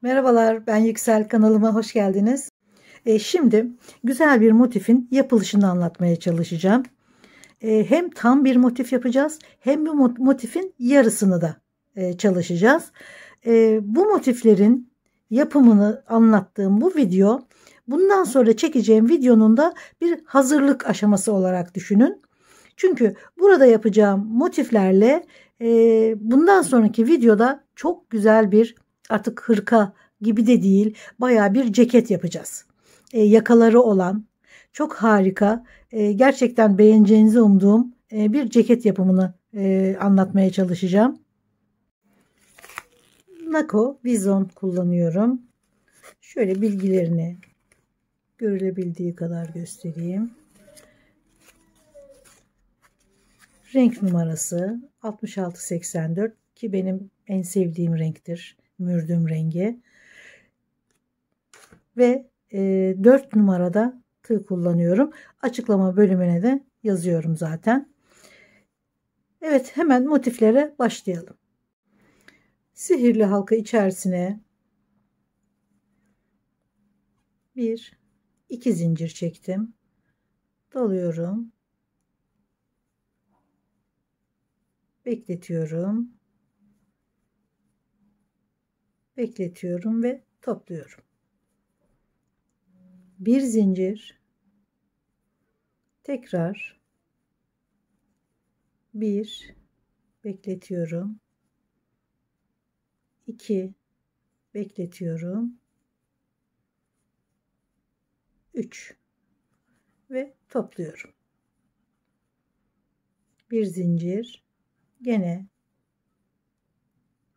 Merhabalar, ben Yüksel, kanalıma hoş geldiniz. Şimdi güzel bir motifin yapılışını anlatmaya çalışacağım. Hem tam bir motif yapacağız, hem bu motifin yarısını da çalışacağız. Bu motiflerin yapımını anlattığım bu video, bundan sonra çekeceğim videonun da bir hazırlık aşaması olarak düşünün. Çünkü burada yapacağım motiflerle bundan sonraki videoda çok güzel bir, artık hırka gibi de değil, baya bir ceket yapacağız. Yakaları olan çok harika, gerçekten beğeneceğinizi umduğum bir ceket yapımını anlatmaya çalışacağım. Nako Vizon kullanıyorum. Şöyle bilgilerini görülebildiği kadar göstereyim. Renk numarası 6684 ki benim en sevdiğim renktir. Mürdüm rengi. Ve 4 numarada tığ kullanıyorum. Açıklama bölümüne de yazıyorum zaten. Evet, hemen motiflere başlayalım. Sihirli halka içerisine 2 zincir çektim. Doluyorum. Bekletiyorum. Bekletiyorum ve topluyorum. 1 zincir. Tekrar 1 bekletiyorum. 2 bekletiyorum. 3 ve topluyorum. 1 zincir. Gene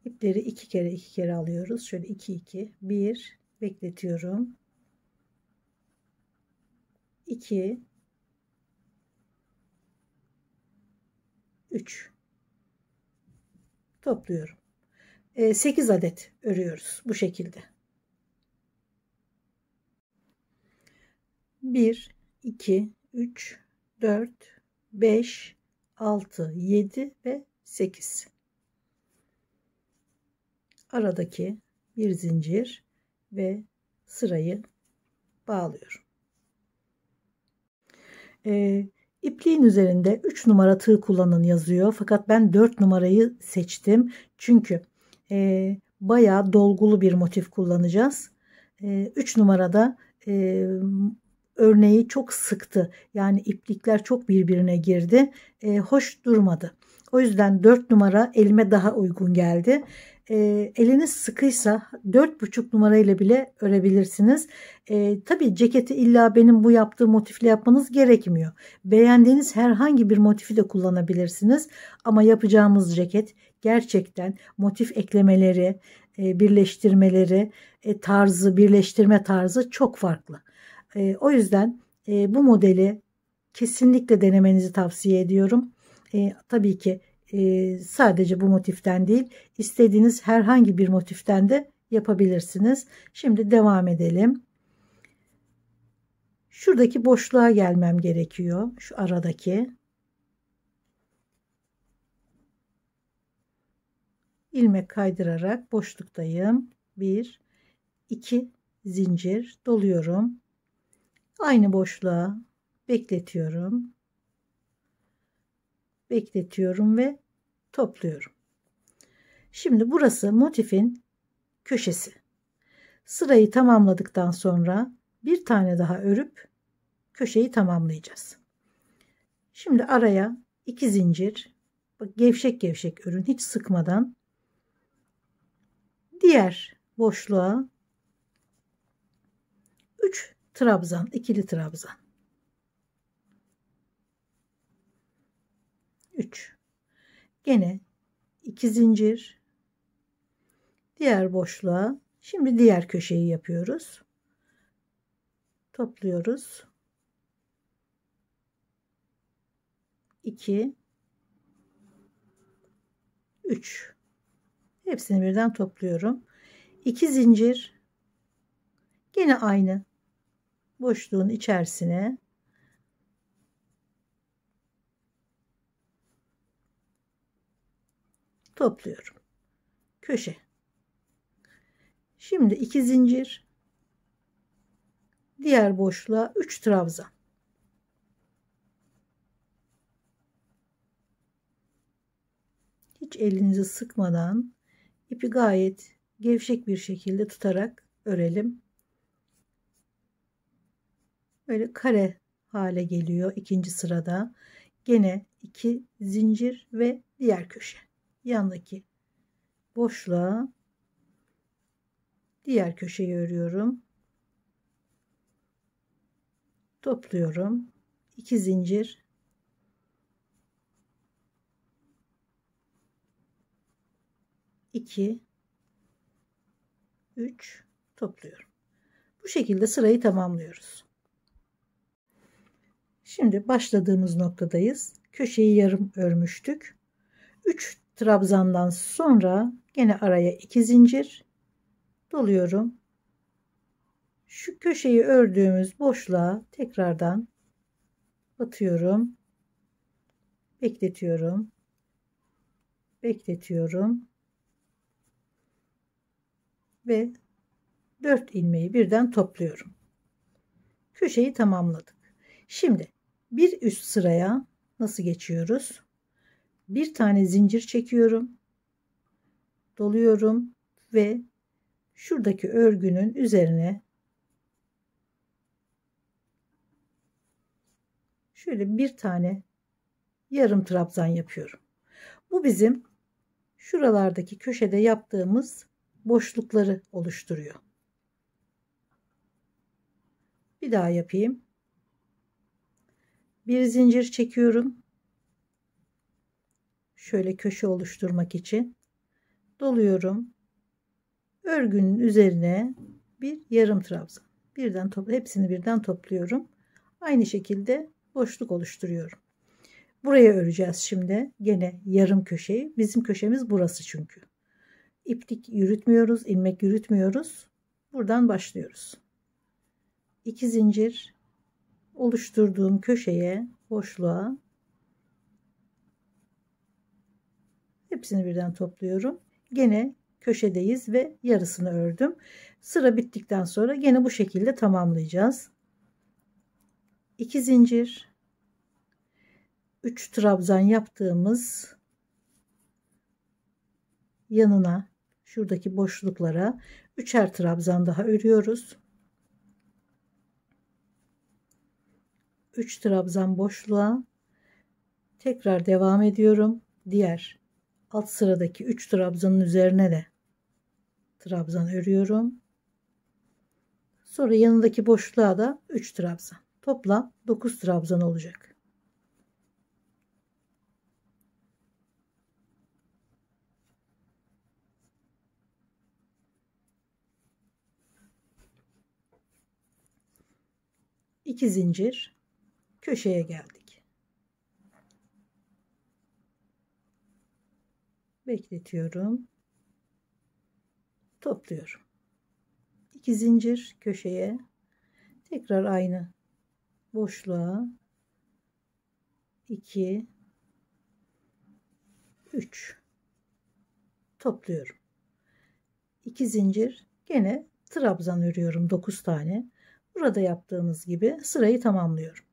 ipleri 2 kere alıyoruz. Şöyle 2 1 bekletiyorum. 2 3 topluyorum. 8 adet örüyoruz bu şekilde. 1 2 3 4 5 6 7 ve 8. Aradaki bir zincir ve sırayı bağlıyorum. İpliğin üzerinde 3 numara tığ kullanın yazıyor. Fakat ben 4 numarayı seçtim. Çünkü bayağı dolgulu bir motif kullanacağız. 3 numarada örneği çok sıktı. Yani iplikler çok birbirine girdi. Hoş durmadı. O yüzden 4 numara elime daha uygun geldi. Eliniz sıkıysa 4,5 numarayla bile örebilirsiniz. Tabii ceketi illa benim bu yaptığım motifle yapmanız gerekmiyor. Beğendiğiniz herhangi bir motifi de kullanabilirsiniz. Ama yapacağımız ceket gerçekten motif eklemeleri, birleştirmeleri, birleştirme tarzı çok farklı. O yüzden bu modeli kesinlikle denemenizi tavsiye ediyorum. Tabii ki sadece bu motiften değil, istediğiniz herhangi bir motiften de yapabilirsiniz. Şimdi devam edelim. Şuradaki boşluğa gelmem gerekiyor. Şu aradaki. İlmek kaydırarak boşluktayım. 1 2 zincir doluyorum. Aynı boşluğa bekletiyorum. Bekletiyorum ve topluyorum. Şimdi burası motifin köşesi. Sırayı tamamladıktan sonra bir tane daha örüp köşeyi tamamlayacağız. Şimdi araya 2 zincir, bak, gevşek gevşek örün, hiç sıkmadan. Diğer boşluğa 3 trabzan, ikili trabzan. 3. Gene 2 zincir. Diğer boşluğa, şimdi diğer köşeyi yapıyoruz. Topluyoruz. 2 3. Hepsini birden topluyorum. 2 zincir. Gene aynı boşluğun içerisine topluyorum. Köşe. Şimdi 2 zincir, diğer boşluğa 3 trabzan. Hiç elinizi sıkmadan ipi gayet gevşek bir şekilde tutarak örelim. Böyle kare hale geliyor ikinci sırada. Gene 2 zincir ve diğer köşe. Yandaki boşluğa diğer köşeyi örüyorum. Topluyorum. 2 zincir, 2, 3 topluyorum. Bu şekilde sırayı tamamlıyoruz. Şimdi başladığımız noktadayız. Köşeyi yarım örmüştük. 3 trabzandan sonra gene araya 2 zincir doluyorum. Şu köşeyi ördüğümüz boşluğa tekrardan batıyorum. Bekletiyorum. Bekletiyorum. Ve 4 ilmeği birden topluyorum. Köşeyi tamamladık. Şimdi bir üst sıraya nasıl geçiyoruz? Bir tane zincir çekiyorum. Doluyorum ve şuradaki örgünün üzerine şöyle bir tane yarım trabzan yapıyorum. Bu bizim şuralardaki köşede yaptığımız boşlukları oluşturuyor. Bir daha yapayım. Bir zincir çekiyorum. Şöyle köşe oluşturmak için doluyorum. Örgünün üzerine bir yarım trabzan. Hepsini birden topluyorum. Aynı şekilde boşluk oluşturuyorum. Buraya öreceğiz şimdi. Gene yarım köşeyi. Bizim köşemiz burası çünkü. İplik yürütmüyoruz, ilmek yürütmüyoruz. Buradan başlıyoruz. 2 zincir oluşturduğum köşeye, boşluğa hepsini birden topluyorum. Gene köşedeyiz ve yarısını ördüm. Sıra bittikten sonra gene bu şekilde tamamlayacağız. 2 zincir, 3 trabzan yaptığımız yanına, şuradaki boşluklara 3'er trabzan daha örüyoruz. 3 trabzan boşluğa tekrar devam ediyorum. Diğer alt sıradaki 3 trabzanın üzerine de trabzan örüyorum. Sonra yanındaki boşluğa da 3 trabzan. Toplam 9 trabzan olacak. İki zincir, köşeye geldik. Bekletiyorum. Topluyorum. 2 zincir köşeye, tekrar aynı boşluğa 2, 3 topluyorum. 2 zincir, gene trabzan örüyorum 9 tane. Burada yaptığımız gibi sırayı tamamlıyorum.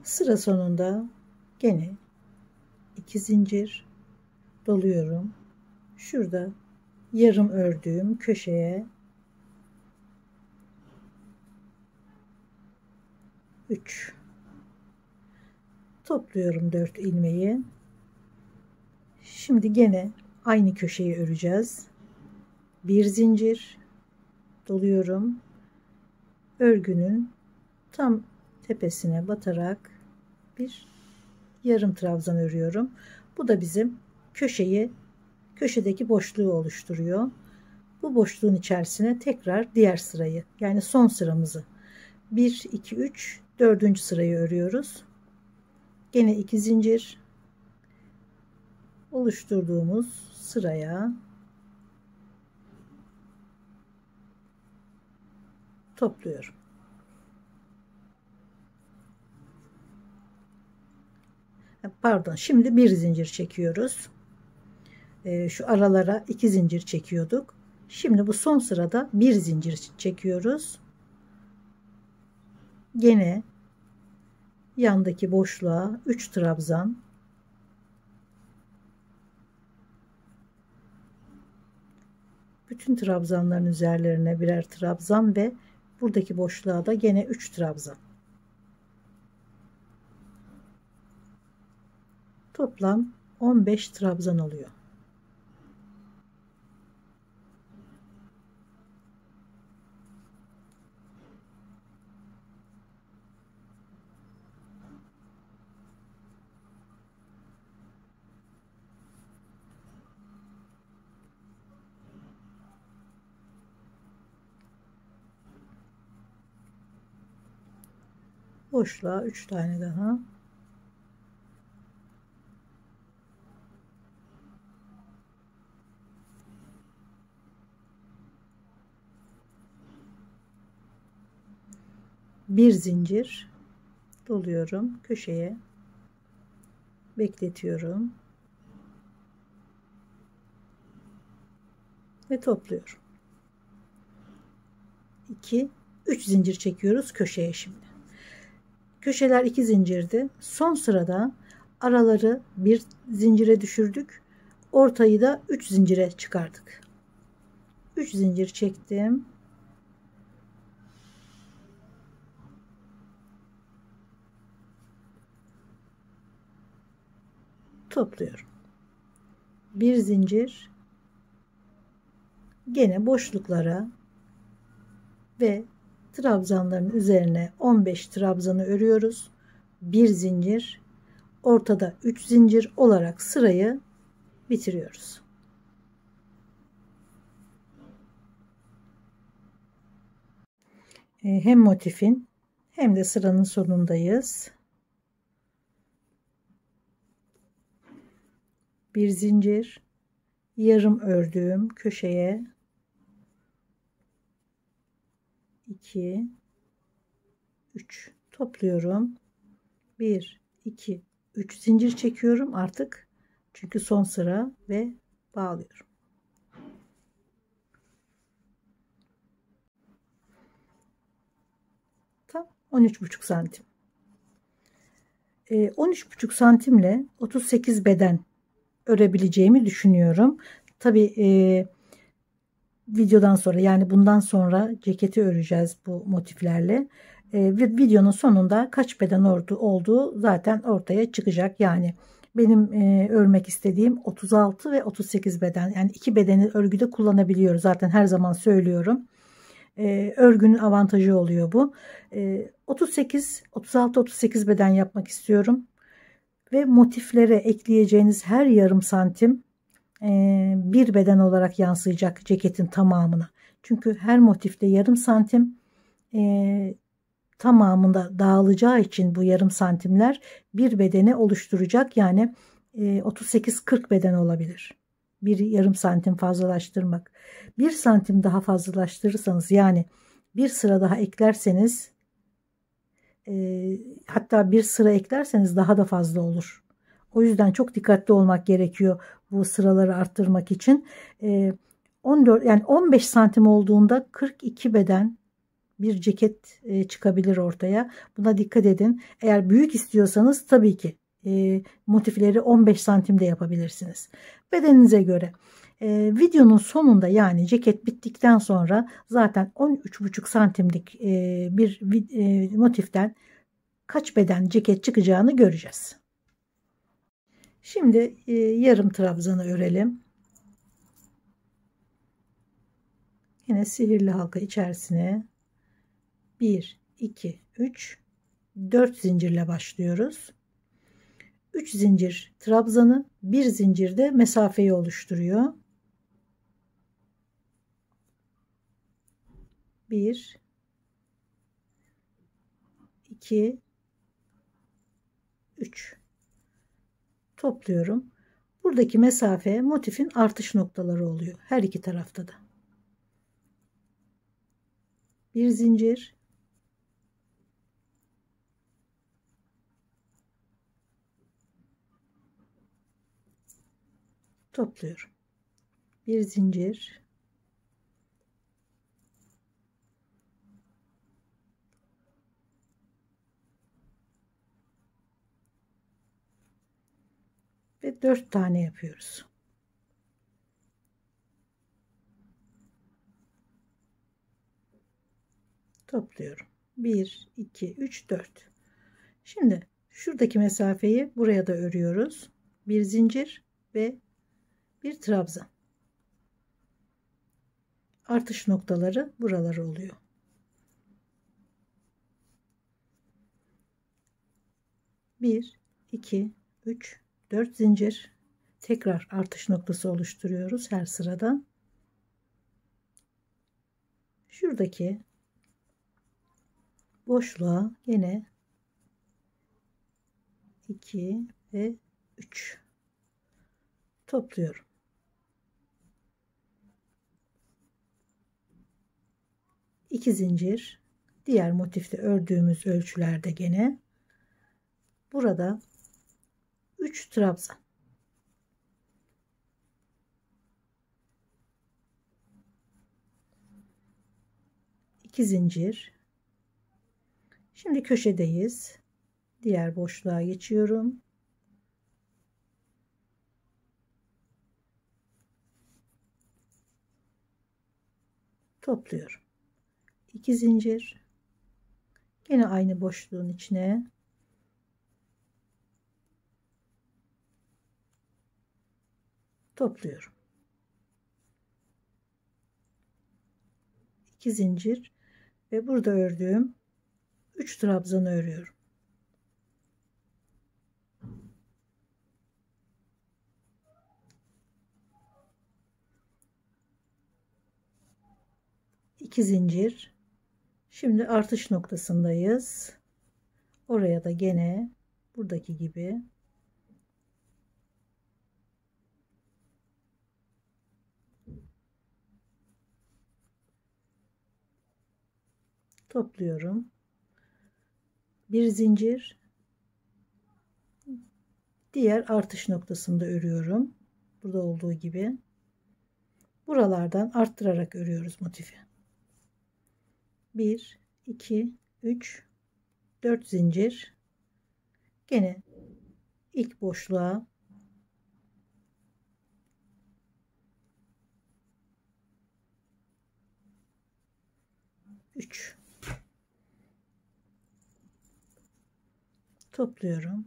Sıra sonunda gene 2 zincir doluyorum. Şurada yarım ördüğüm köşeye 3 topluyorum 4 ilmeği. Şimdi gene aynı köşeyi öreceğiz. Bir zincir doluyorum. Örgünün tam tepesine batarak bir yarım trabzan örüyorum. Bu da bizim köşedeki boşluğu oluşturuyor. Bu boşluğun içerisine tekrar diğer sırayı, yani son sıramızı 1 2 3 4. sırayı örüyoruz. Gene 2 zincir oluşturduğumuz sıraya topluyorum. Pardon, şimdi bir zincir çekiyoruz. Şu aralara 2 zincir çekiyorduk. Şimdi bu son sırada bir zincir çekiyoruz. Gene yandaki boşluğa 3 trabzan, bütün trabzanların üzerlerine birer trabzan ve buradaki boşluğa da gene 3 trabzan. Toplam 15 trabzan oluyor. Boşluğa 3 tane daha. Bir zincir doluyorum köşeye, bekletiyorum ve topluyorum. 2 3 zincir çekiyoruz köşeye şimdi. Köşeler 2 zincirdi. Son sırada araları bir zincire düşürdük. Ortayı da 3 zincire çıkardık. 3 zincir çektim. Topluyorum. Bir zincir, gene boşluklara ve trabzanların üzerine 15 trabzanı örüyoruz. Bir zincir, ortada 3 zincir olarak sırayı bitiriyoruz. Hem motifin hem de sıranın sonundayız. Bir zincir, yarım ördüğüm köşeye 2 3 topluyorum. 1 2 3 zincir çekiyorum artık. Çünkü son sıra ve bağlıyorum. Tam 13,5 santim. 13,5 santimle 38 beden örebileceğimi düşünüyorum. Tabi videodan sonra, yani bundan sonra ceketi öreceğiz bu motiflerle. Videonun sonunda kaç beden olduğu zaten ortaya çıkacak. Yani benim örmek istediğim 36 ve 38 beden, yani 2 bedeni örgüde kullanabiliyoruz. Zaten her zaman söylüyorum. Örgünün avantajı oluyor bu. 36-38 beden yapmak istiyorum. Ve motiflere ekleyeceğiniz her yarım santim bir beden olarak yansıyacak ceketin tamamına. Çünkü her motifte yarım santim tamamında dağılacağı için bu yarım santimler bir bedeni oluşturacak. Yani 38-40 beden olabilir. Bir yarım santim fazlalaştırmak. Bir santim daha fazlalaştırırsanız, yani bir sıra daha eklerseniz, hatta bir sıra eklerseniz daha da fazla olur. O yüzden çok dikkatli olmak gerekiyor bu sıraları arttırmak için. 14, yani 15 santim olduğunda 42 beden bir ceket çıkabilir ortaya. Buna dikkat edin. Eğer büyük istiyorsanız tabii ki motifleri 15 santimde yapabilirsiniz. Bedeninize göre. Videonun sonunda, yani ceket bittikten sonra zaten 13,5 santimlik bir motiften kaç beden ceket çıkacağını göreceğiz. Şimdi yarım trabzanı örelim. Yine sihirli halka içerisine 1 2 3 4 zincirle başlıyoruz. 3 zincir trabzanı, bir zincir de mesafeyi oluşturuyor. 1 2 3 topluyorum. Buradaki mesafe motifin artış noktaları oluyor her iki tarafta da. Bir zincir, topluyorum. Bir zincir, ve 4 tane yapıyoruz. Topluyorum. 1 2 3 4. Şimdi şuradaki mesafeyi buraya da örüyoruz. Bir zincir ve bir trabzan. Artış noktaları buraları oluyor. Bir, 2, 3, 4 zincir. Tekrar artış noktası oluşturuyoruz her sırada. Şuradaki boşluğa yine 2 ve 3 topluyorum. İki zincir, diğer motifte ördüğümüz ölçülerde gene burada 3 trabzan. İki zincir. Şimdi köşedeyiz. Diğer boşluğa geçiyorum. Topluyorum. 2 zincir. Yine aynı boşluğun içine topluyorum. 2 zincir ve burada ördüğüm 3 trabzanı örüyorum. İki zincir. Şimdi artış noktasındayız. Oraya da gene buradaki gibi topluyorum. Bir zincir, diğer artış noktasında örüyorum. Burada olduğu gibi buralardan arttırarak örüyoruz motifi. 1 2 3 4 zincir. Gene ilk boşluğa topluyorum.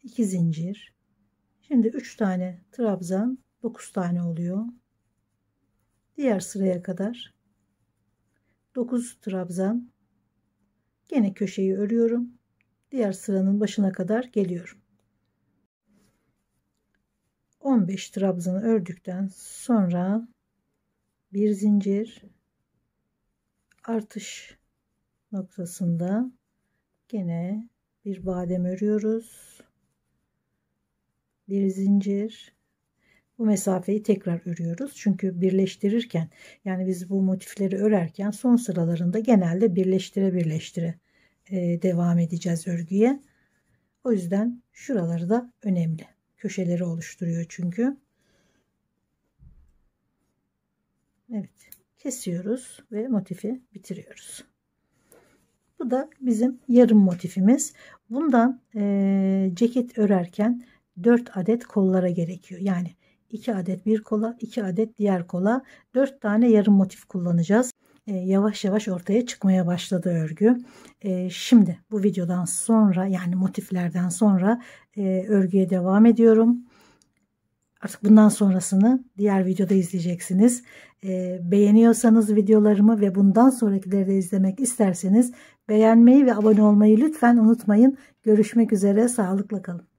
2 zincir. Şimdi 3 tane trabzan, 9 tane oluyor. Diğer sıraya kadar 9 trabzan. Gene köşeyi örüyorum. Diğer sıranın başına kadar geliyorum. 15 trabzanı ördükten sonra bir zincir, artış noktasında gene bir badem örüyoruz. Bir zincir. Bu mesafeyi tekrar örüyoruz. Çünkü birleştirirken, yani biz bu motifleri örerken son sıralarında genelde birleştire devam edeceğiz örgüye. O yüzden şuraları da önemli. Köşeleri oluşturuyor çünkü. Evet, kesiyoruz ve motifi bitiriyoruz. Bu da bizim yarım motifimiz. Bundan ceket örerken 4 adet kollara gerekiyor. Yani 2 adet bir kola, 2 adet diğer kola, 4 tane yarım motif kullanacağız. Yavaş yavaş ortaya çıkmaya başladı örgü. Şimdi bu videodan sonra, yani motiflerden sonra örgüye devam ediyorum. Artık bundan sonrasını diğer videoda izleyeceksiniz. Beğeniyorsanız videolarımı ve bundan sonrakileri de izlemek isterseniz beğenmeyi ve abone olmayı lütfen unutmayın. Görüşmek üzere, sağlıkla kalın.